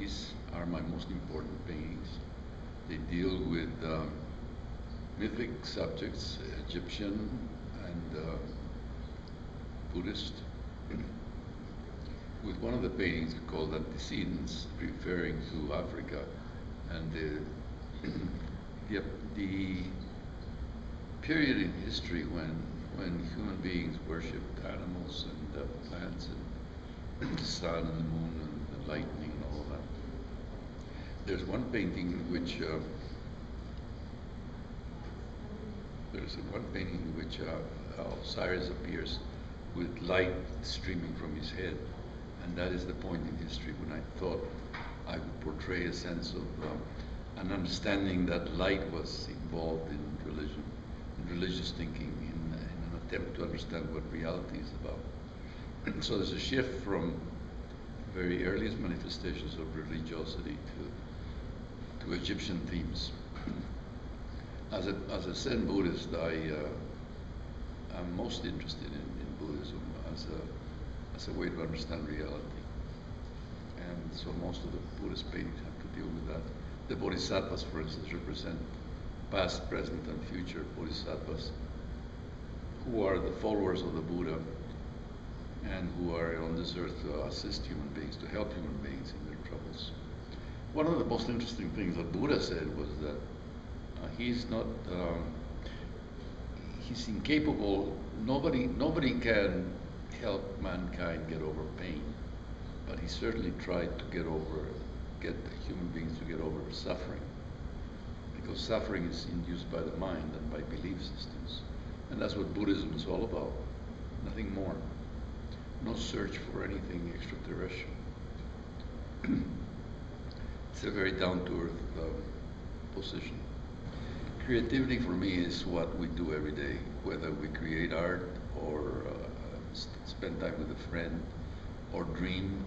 these are my most important paintings. They deal with mythic subjects, Egyptian and Buddhist, with one of the paintings called Antecedents, referring to Africa and the period in history when human beings worshipped animals and plants and the sun and the moon and the lightning and all of that. There's one painting in which Osiris appears with light streaming from his head, and that is the point in history when I thought I would portray a sense of an understanding that light was involved in religion, in religious thinking, in an attempt to understand what reality is about. So there's a shift from very earliest manifestations of religiosity to Egyptian themes. As a Zen Buddhist, I'm most interested in Buddhism as a way to understand reality. And so most of the Buddhist paintings have to deal with that. The Bodhisattvas, for instance, represent past, present, and future Bodhisattvas who are the followers of the Buddha and who are on this earth to assist human beings, to help human beings in their troubles. One of the most interesting things that Buddha said was that he's incapable, nobody can help mankind get over pain, but he certainly tried to get human beings to get over suffering, because suffering is induced by the mind and by belief systems. And that's what Buddhism is all about, nothing more. No search for anything extraterrestrial. It's a very down-to-earth position. Creativity for me is what we do every day, whether we create art or spend time with a friend or dream.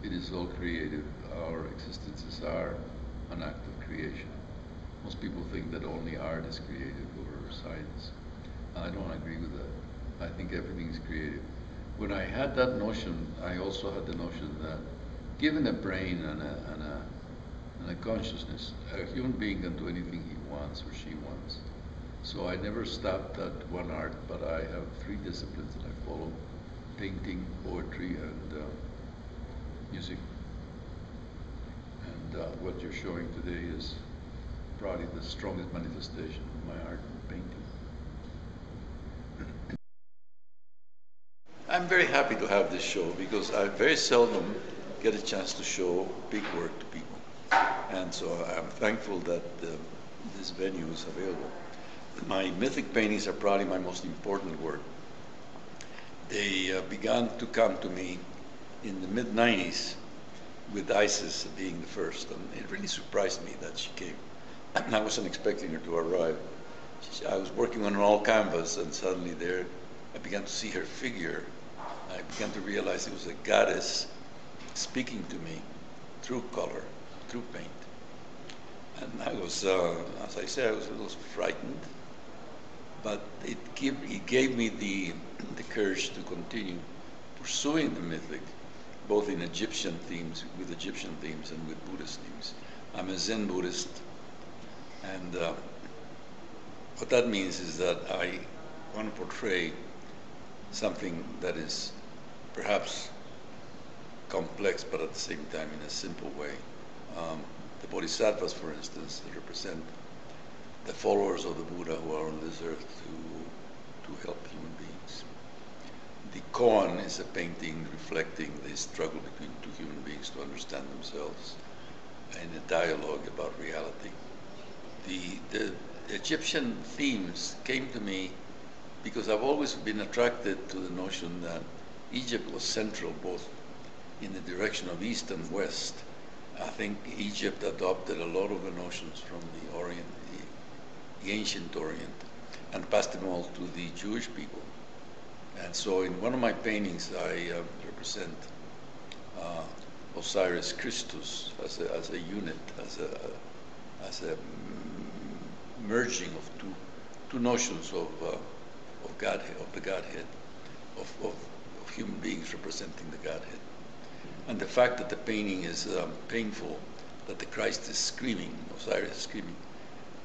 It is all creative. Our existences are an act of creation. Most people think that only art is creative or science. I don't agree with that. I think everything is creative. When I had that notion, I also had the notion that given a brain and a consciousness, a human being can do anything he wants or she wants. So I never stopped at one art, but I have three disciplines that I follow: painting, poetry, and music. And what you're showing today is probably the strongest manifestation of my art, painting. I'm very happy to have this show because I very seldom get a chance to show big work to people. And so I'm thankful that this venue is available. My mythic paintings are probably my most important work. They began to come to me in the mid-90s, with Isis being the first, and it really surprised me that she came. I wasn't expecting her to arrive. I was working on an all canvas, and suddenly there I began to see her figure. I began to realize it was a goddess speaking to me through color, through paint. And I was, as I said, I was a little frightened, but it gave me the courage to continue pursuing the mythic, both in Egyptian themes, with Egyptian themes, and with Buddhist themes. I'm a Zen Buddhist, and what that means is that I want to portray something that is perhaps complex, but at the same time in a simple way. The Bodhisattvas, for instance, represent the followers of the Buddha who are on this earth to help human beings. The koan is a painting reflecting the struggle between two human beings to understand themselves in a dialogue about reality. The Egyptian themes came to me because I've always been attracted to the notion that Egypt was central both in the direction of East and West. I think Egypt adopted a lot of the notions from the Orient, the ancient Orient, and passed them all to the Jewish people. And so in one of my paintings, I represent Osiris Christus as a unit, as a merging of two notions of Godhead, of the Godhead, of human beings representing the Godhead. And the fact that the painting is painful, that the Christ is screaming, Osiris is screaming,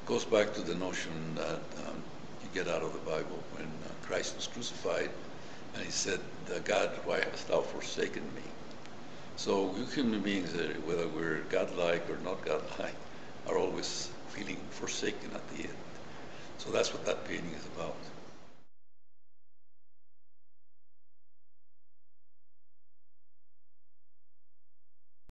goes back to the notion that you get out of the Bible when Christ was crucified and he said, God, why hast thou forsaken me? So you human beings, whether we're godlike or not godlike, are always feeling forsaken at the end. So that's what that painting is about.